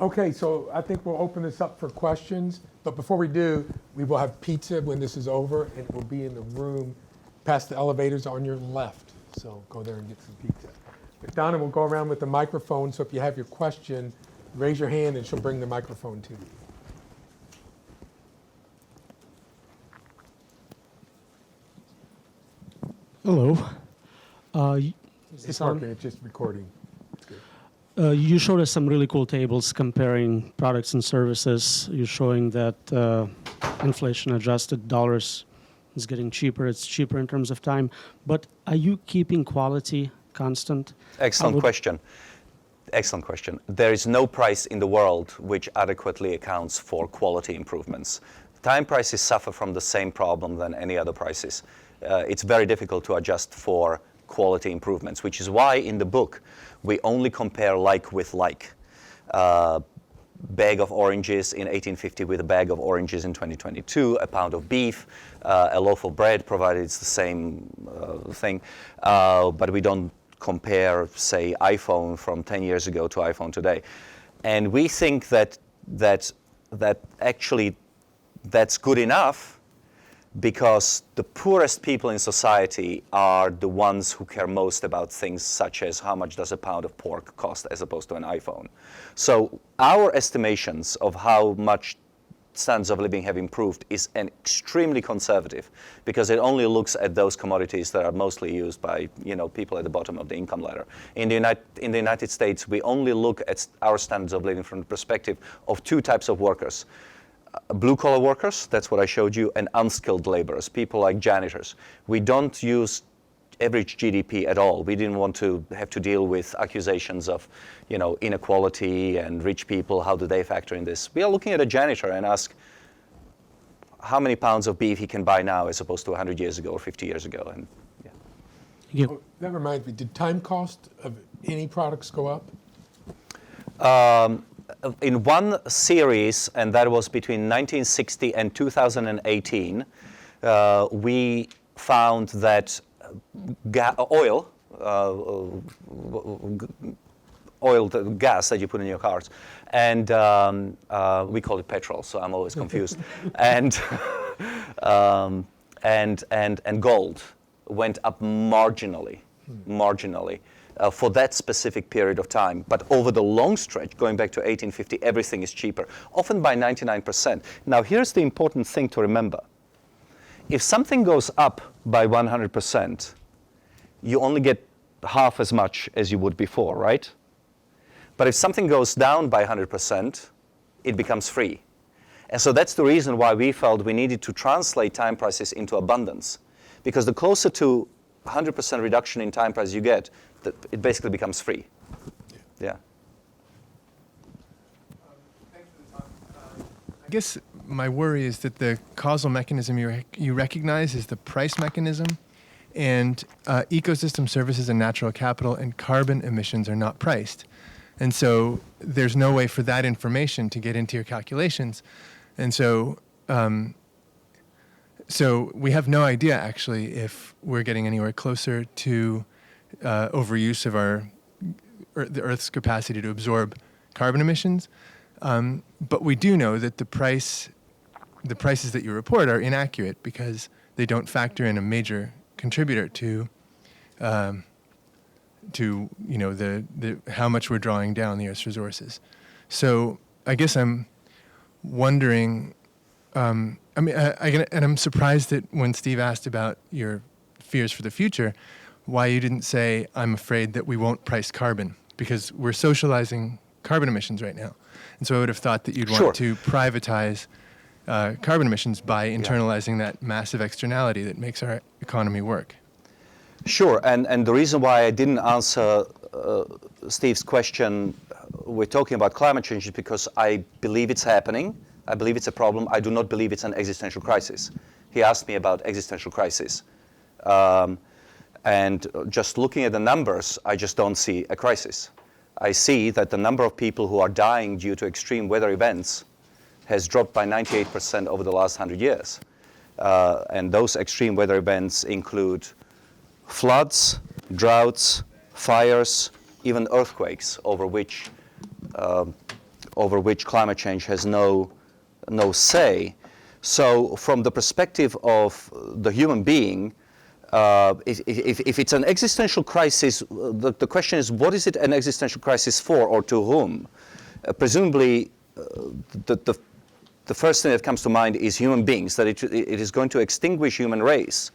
Okay, so I think we'll open this up for questions, but before we do, we will have pizza when this is over, and it will be in the room past the elevators on your left. So go there and get some pizza. But Donna will go around with the microphone, so if you have your question, raise your hand and she'll bring the microphone to you. Hello. It's working, it's just recording. You showed us some really cool tables comparing products and services. You're showing that inflation-adjusted dollars is getting cheaper. It's cheaper in terms of time. But are you keeping quality constant? Excellent question. Excellent question. There is no price in the world which adequately accounts for quality improvements. Time prices suffer from the same problem than any other prices. It's very difficult to adjust for quality improvements, which is why in the book we only compare like with like. Bag of oranges in 1850 with a bag of oranges in 2022, a pound of beef, a loaf of bread, provided it's the same thing. But we don't compare, say, iPhone from 10 years ago to iPhone today. And we think that actually that's good enough because the poorest people in society are the ones who care most about things such as how much does a pound of pork cost as opposed to an iPhone. So our estimations of how much standards of living have improved is extremely conservative because it only looks at those commodities that are mostly used by people at the bottom of the income ladder. In the United States, we only look at our standards of living from the perspective of two types of workers. Blue-collar workers, that's what I showed you, and unskilled laborers, people like janitors. We don't use average GDP at all. We didn't want to have to deal with accusations of, inequality and rich people. How do they factor in this? We are looking at a janitor and ask how many pounds of beef he can buy now as opposed to 100 years ago or 50 years ago. And yeah. Oh, that reminds me, did time cost of any products go up? In one series, and that was between 1960 and 2018, we found that oil, the gas that you put in your cars, and we call it petrol, so I'm always confused, and gold went up marginally. For that specific period of time. But over the long stretch, going back to 1850, everything is cheaper, often by 99%. Now, here's the important thing to remember. If something goes up by 100%, you only get half as much as you would before, right? But if something goes down by 100%, it becomes free. And so that's the reason why we felt we needed to translate time prices into abundance. Because the closer to 100% reduction in time price you get, it basically becomes free. Yeah. Thanks for the talk. I guess my worry is that the causal mechanism you recognize is the price mechanism, and ecosystem services and natural capital and carbon emissions are not priced. And so there's no way for that information to get into your calculations. And so we have no idea, actually, if we're getting anywhere closer to overuse of the Earth's capacity to absorb carbon emissions. But we do know that the price the prices that you report are inaccurate because they don't factor in a major contributor to the how much we're drawing down the Earth's resources. So I guess I'm wondering. And I'm surprised that when Steve asked about your fears for the future, why you didn't say, I'm afraid that we won't price carbon, because we're socializing carbon emissions right now. And so I would have thought that you'd want to privatize carbon emissions by internalizing that massive externality that makes our economy work. Sure, and the reason why I didn't answer Steve's question, we're talking about climate change, is because I believe it's happening. I believe it's a problem. I do not believe it's an existential crisis. He asked me about existential crisis. And just looking at the numbers, I just don't see a crisis. I see that the number of people who are dying due to extreme weather events has dropped by 98% over the last 100 years. And those extreme weather events include floods, droughts, fires, even earthquakes, over which climate change has no say. So from the perspective of the human being, if it's an existential crisis, the question is, what is it an existential crisis for, or to whom? Presumably, the first thing that comes to mind is human beings, that it is going to extinguish human race.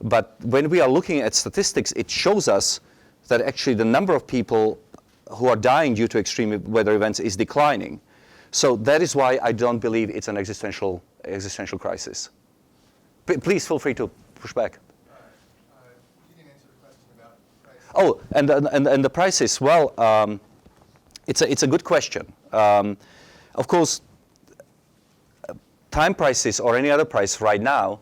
But when we are looking at statistics, it shows us that actually the number of people who are dying due to extreme weather events is declining. So that is why I don't believe it's an existential crisis. Please feel free to push back. You didn't answer the question about prices. Oh, and the prices. Well, it's a good question. Of course, time prices or any other price right now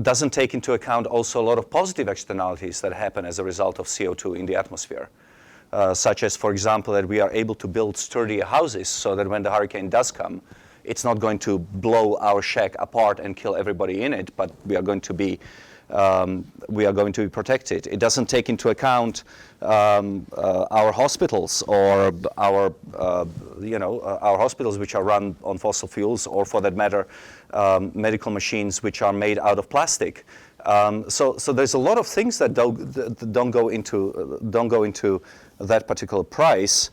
doesn't take into account also a lot of positive externalities that happen as a result of CO2 in the atmosphere. Such as, for example, that we are able to build sturdier houses so that when the hurricane does come, it's not going to blow our shack apart and kill everybody in it, but we are going to be protected. It doesn't take into account our hospitals or our hospitals which are run on fossil fuels, or for that matter, medical machines which are made out of plastic. So there's a lot of things that don't go into that particular price.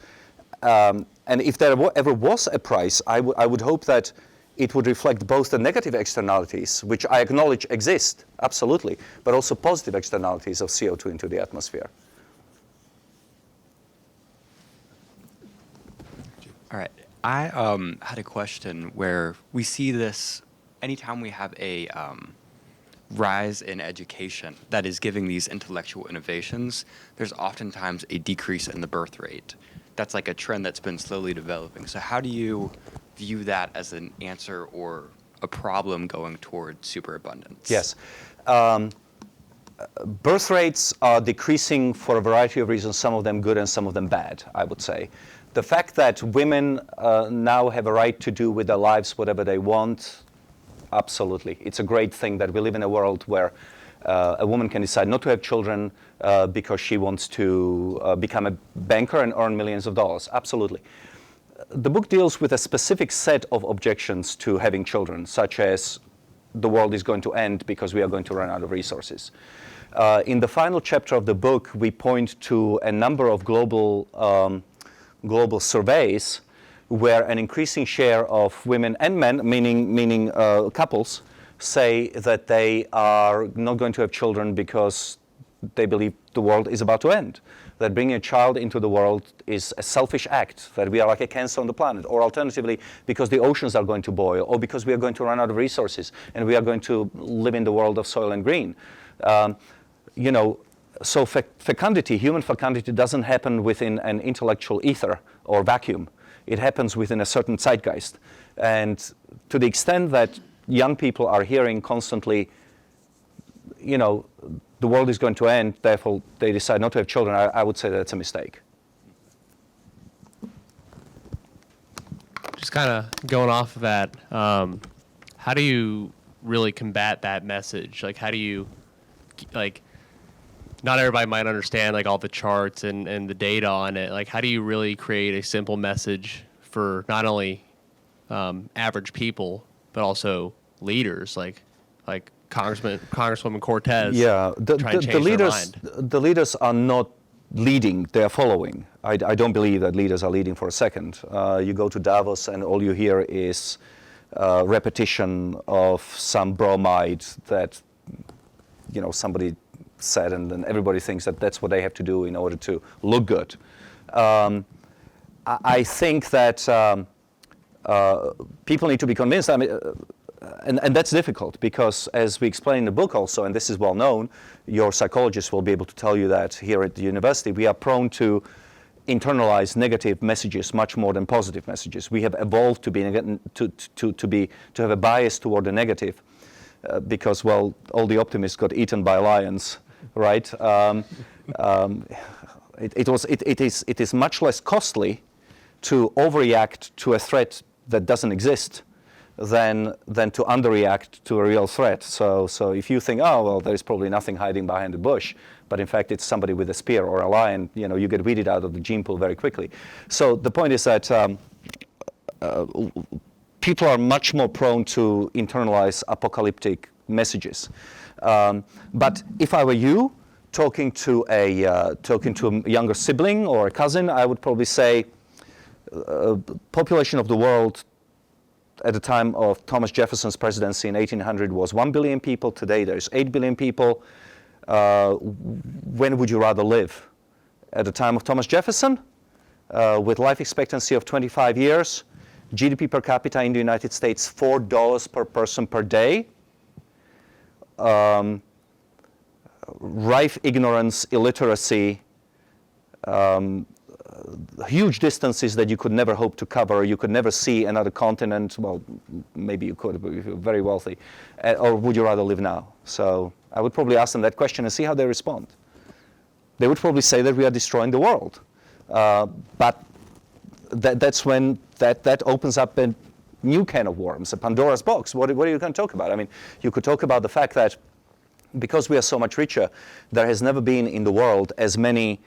And if there ever was a price, I would hope that it would reflect both the negative externalities, which I acknowledge exist, absolutely, but also positive externalities of CO2 into the atmosphere. All right. I had a question where we see this anytime we have a rise in education that is giving these intellectual innovations, there's oftentimes a decrease in the birth rate. That's like a trend that's been slowly developing. So how do you view that as an answer or a problem going toward superabundance? Yes. Birth rates are decreasing for a variety of reasons, some of them good and some of them bad, I would say. The fact that women now have a right to do with their lives whatever they want, absolutely. It's a great thing that we live in a world where a woman can decide not to have children because she wants to become a banker and earn millions of dollars. Absolutely. The book deals with a specific set of objections to having children, such as the world is going to end because we are going to run out of resources. In the final chapter of the book, we point to a number of global surveys where an increasing share of women and men, meaning couples, say that they are not going to have children because they believe the world is about to end. That bringing a child into the world is a selfish act, that we are like a cancer on the planet, or alternatively, because the oceans are going to boil, or because we are going to run out of resources, and we are going to live in the world of soil and green. So fecundity, human fecundity, doesn't happen within an intellectual ether or vacuum. It happens within a certain zeitgeist. And to the extent that young people are hearing constantly, the world is going to end, therefore they decide not to have children, I would say that's a mistake. Just kind of going off of that, how do you really combat that message? Like, how do you, not everybody might understand all the charts and the data on it. Like, how do you really create a simple message for not only average people, but also leaders like Congresswoman Cortez. Yeah, try and change their mind. the leaders are not leading; they are following. I don't believe that leaders are leading for a second. You go to Davos, and all you hear is repetition of some bromide that somebody said, and then everybody thinks that that's what they have to do in order to look good. I think that people need to be convinced. I mean, and that's difficult because, as we explain in the book also, and this is well known, your psychologist will be able to tell you that here at the university we are prone to internalize negative messages much more than positive messages. We have evolved to have a bias toward the negative because, well, all the optimists got eaten by lions, right? It is much less costly to overreact to a threat that doesn't exist than to underreact to a real threat. So if you think, oh well, there is probably nothing hiding behind the bush, but in fact it's somebody with a spear or a lion, you get weeded out of the gene pool very quickly. So the point is that people are much more prone to internalize apocalyptic messages. But if I were you, talking to a younger sibling or a cousin, I would probably say population of the world at the time of Thomas Jefferson's presidency in 1800 was 1 billion people. Today there's 8 billion people. When would you rather live? At the time of Thomas Jefferson, with life expectancy of 25 years, GDP per capita in the United States, $4 per person per day. Rife ignorance, illiteracy, huge distances that you could never hope to cover. You could never see another continent. Well, maybe you could, but if you're very wealthy. Or would you rather live now? So I would probably ask them that question and see how they respond. They would probably say that we are destroying the world. But that's when that opens up a new can of worms, a Pandora's box. What are you going to talk about? I mean, you could talk about the fact that because we are so much richer, there has never been in the world as many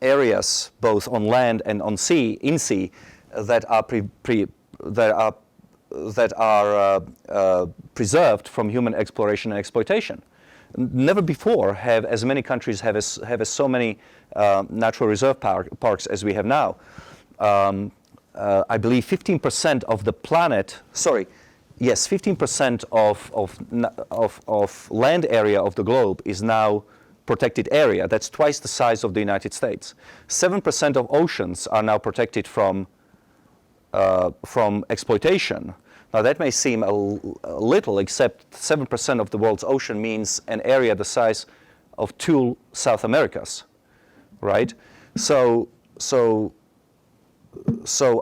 areas, both on land and on sea, that are preserved from human exploration and exploitation. Never before have as many countries have so many natural reserve parks as we have now. I believe 15% of the planet. 15% of land area of the globe is now protected area. That's twice the size of the United States. 7% of oceans are now protected from exploitation. Now that may seem a little, except 7% of the world's ocean means an area the size of 2 South Americas, right? So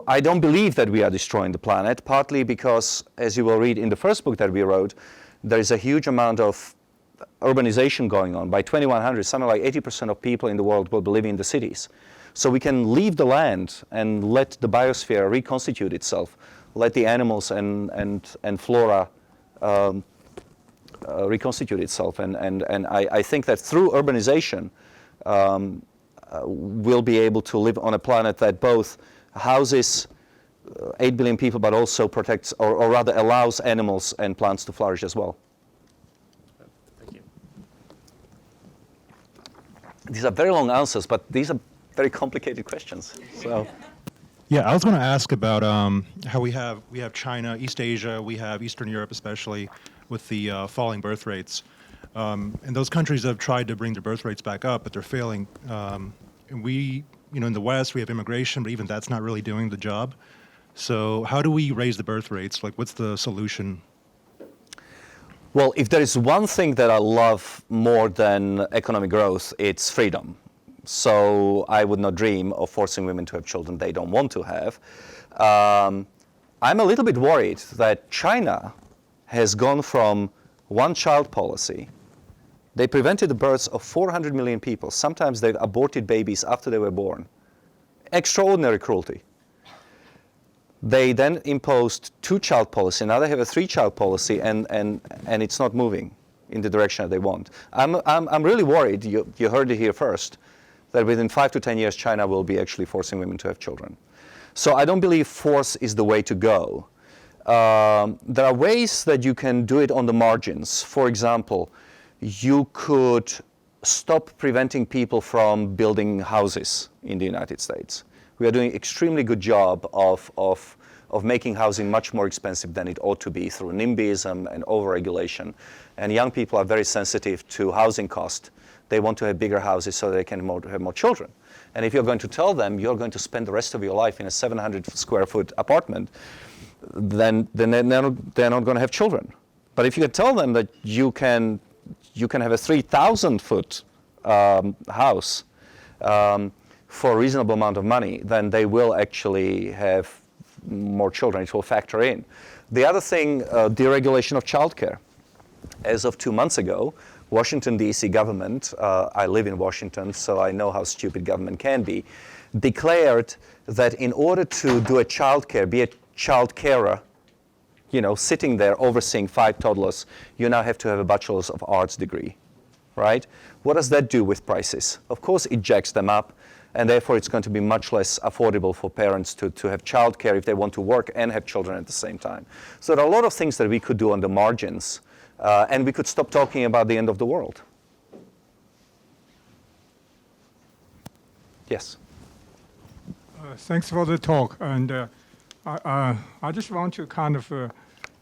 I don't believe that we are destroying the planet, partly because, as you will read in the first book that we wrote, there is a huge amount of urbanization going on. By 2100, something like 80% of people in the world will be living in the cities. So we can leave the land and let the biosphere reconstitute itself, let the animals and flora reconstitute itself. And I think that through urbanization, we'll be able to live on a planet that both houses 8 billion people, but also protects, or rather allows animals and plants to flourish as well. Thank you. These are very long answers, but these are very complicated questions. So, yeah, I was going to ask about how we have China, East Asia, we have Eastern Europe especially, with the falling birth rates. And those countries have tried to bring their birth rates back up, but they're failing. And we, in the West, we have immigration, but even that's not really doing the job. So how do we raise the birth rates? Like, what's the solution? Well, if there is one thing that I love more than economic growth, it's freedom. So I would not dream of forcing women to have children they don't want to have. I'm a little bit worried that China has gone from one-child policy. They prevented the births of 400 million people. Sometimes they've aborted babies after they were born. Extraordinary cruelty. They then imposed two-child policy. Now they have a three-child policy, and it's not moving in the direction that they want. I'm really worried, you heard it here first, that within 5 to 10 years, China will be actually forcing women to have children. So I don't believe force is the way to go. There are ways that you can do it on the margins. For example, you could stop preventing people from building houses in the United States. We are doing an extremely good job of making housing much more expensive than it ought to be through NIMBYism and overregulation. And young people are very sensitive to housing cost. They want to have bigger houses so they can have more children. And if you're going to tell them you're going to spend the rest of your life in a 700 square foot apartment, then they're not going to have children. But if you can tell them that you can have a 3,000 foot house for a reasonable amount of money, then they will actually have more children. It will factor in. The other thing, deregulation of childcare. As of 2 months ago, Washington, D.C. government, I live in Washington, so I know how stupid government can be, declared that in order to do a childcare, be a child carer, sitting there overseeing 5 toddlers, you now have to have a Bachelor's of Arts degree, right? What does that do with prices? Of course, it jacks them up, and therefore it's going to be much less affordable for parents to have childcare if they want to work and have children at the same time. So there are a lot of things that we could do on the margins, and we could stop talking about the end of the world. Yes? Thanks for the talk. And I just want to kind of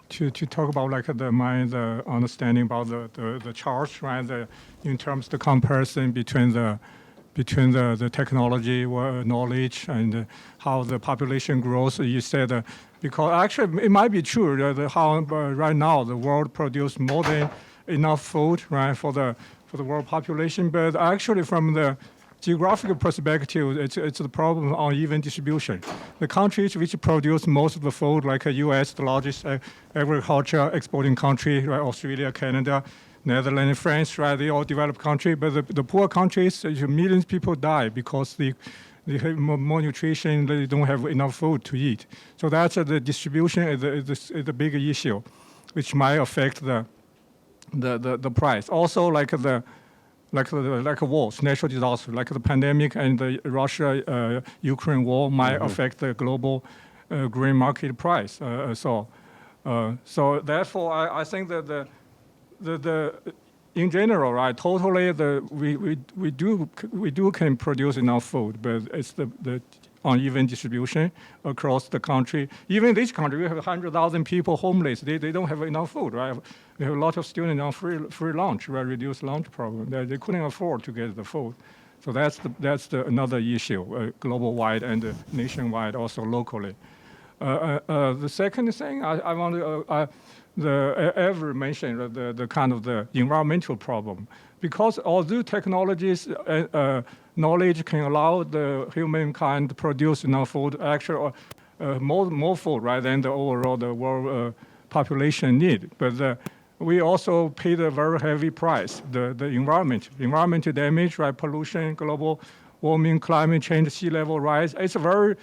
to talk about like the understanding about the charge, right? In terms of the comparison between the technology knowledge and how the population grows. You said because actually it might be true that how right now the world produces more than enough food, right, for the world population, but actually from the geographical perspective, it's the problem on even distribution. The countries which produce most of the food, like the U.S., the largest agriculture exporting country, right, Australia, Canada, Netherlands, France, right, they all developed countries, but the poor countries, millions of people die because they have more nutrition, they don't have enough food to eat. So that's the distribution is the big issue, which might affect the price. Also, like wars, natural disasters, like the pandemic and the Russia-Ukraine war might affect the global grain market price. So therefore, I think that the in general, right, totally we do can produce enough food, but it's the uneven distribution across the country. Even in this country, we have 100,000 people homeless. They don't have enough food, right? We have a lot of students on free lunch, right? Reduced lunch program. They couldn't afford to get the food. So that's another issue, global-wide and nationwide, also locally. The second thing I want to Ever mentioned the kind of the environmental problem, because although technologies knowledge can allow the humankind to produce enough food, actually more food, right, than the overall the world population need. But we also paid a very heavy price. The environmental damage, right, pollution, global warming, climate change, sea level rise. It's very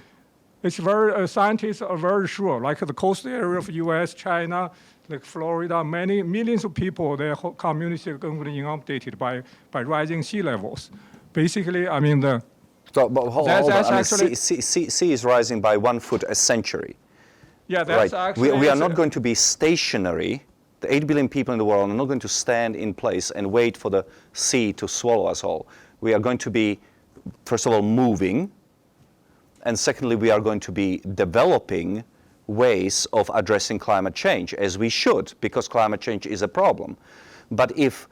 scientists are very sure, like the coastal area of U.S., China, like Florida, many millions of people, their whole community are going to be inundated by rising sea levels. Basically, I mean hold on. Sea is rising by 1 foot a century. Yeah, that's right. actually. We are not going to be stationary. The 8 billion people in the world are not going to stand in place and wait for the sea to swallow us all. We are going to be, first of all, moving, and secondly, we are going to be developing ways of addressing climate change, as we should, because climate change is a problem. But if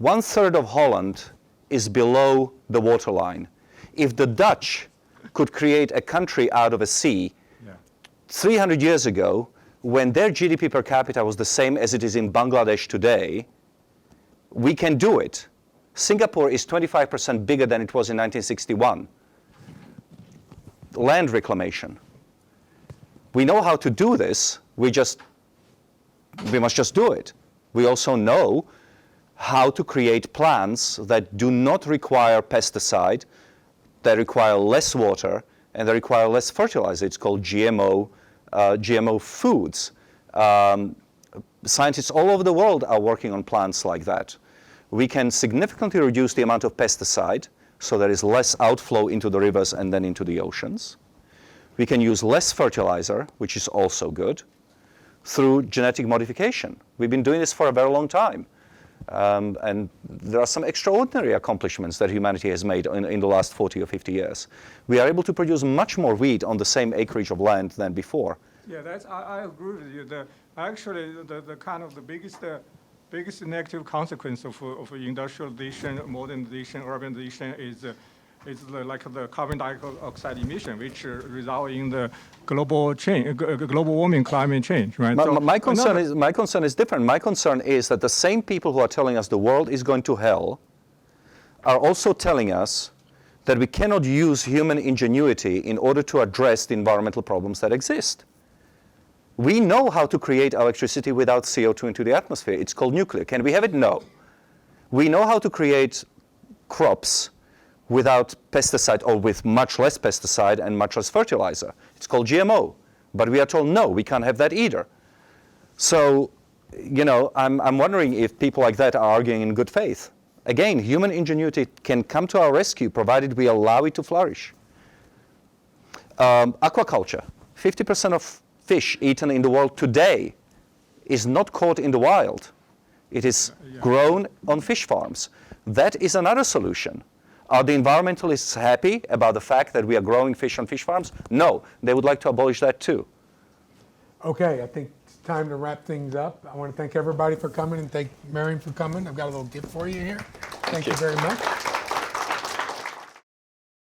1/3 of Holland is below the waterline, if the Dutch could create a country out of a sea 300 years ago, when their GDP per capita was the same as it is in Bangladesh today, we can do it. Singapore is 25% bigger than it was in 1961. Land reclamation. We know how to do this, we must just do it. We also know how to create plants that do not require pesticide, that require less water, and they require less fertilizer. It's called GMO foods. Scientists all over the world are working on plants like that. We can significantly reduce the amount of pesticide, so there is less outflow into the rivers and then into the oceans. We can use less fertilizer, which is also good. through genetic modification. We've been doing this for a very long time. And there are some extraordinary accomplishments that humanity has made in the last 40 or 50 years. We are able to produce much more wheat on the same acreage of land than before. Yeah, I agree with you. The kind of the biggest negative consequence of industrialization, modernization, urbanization is like the carbon dioxide emission, which result in the global warming, climate change, right? My concern is different. My concern is that the same people who are telling us the world is going to hell are also telling us that we cannot use human ingenuity in order to address the environmental problems that exist. We know how to create electricity without CO2 into the atmosphere. It's called nuclear. Can we have it? No. We know how to create crops without pesticide, or with much less pesticide and much less fertilizer. It's called GMO. But we are told, no, we can't have that either. So, you know, I'm wondering if people like that are arguing in good faith. Again, human ingenuity can come to our rescue provided we allow it to flourish. Aquaculture. 50% of fish eaten in the world today is not caught in the wild. It is grown on fish farms. That is another solution. Are the environmentalists happy about the fact that we are growing fish on fish farms? No, they would like to abolish that too. Okay, I think it's time to wrap things up. I want to thank everybody for coming and thank Marian for coming. I've got a little gift for you here. Thank you very much.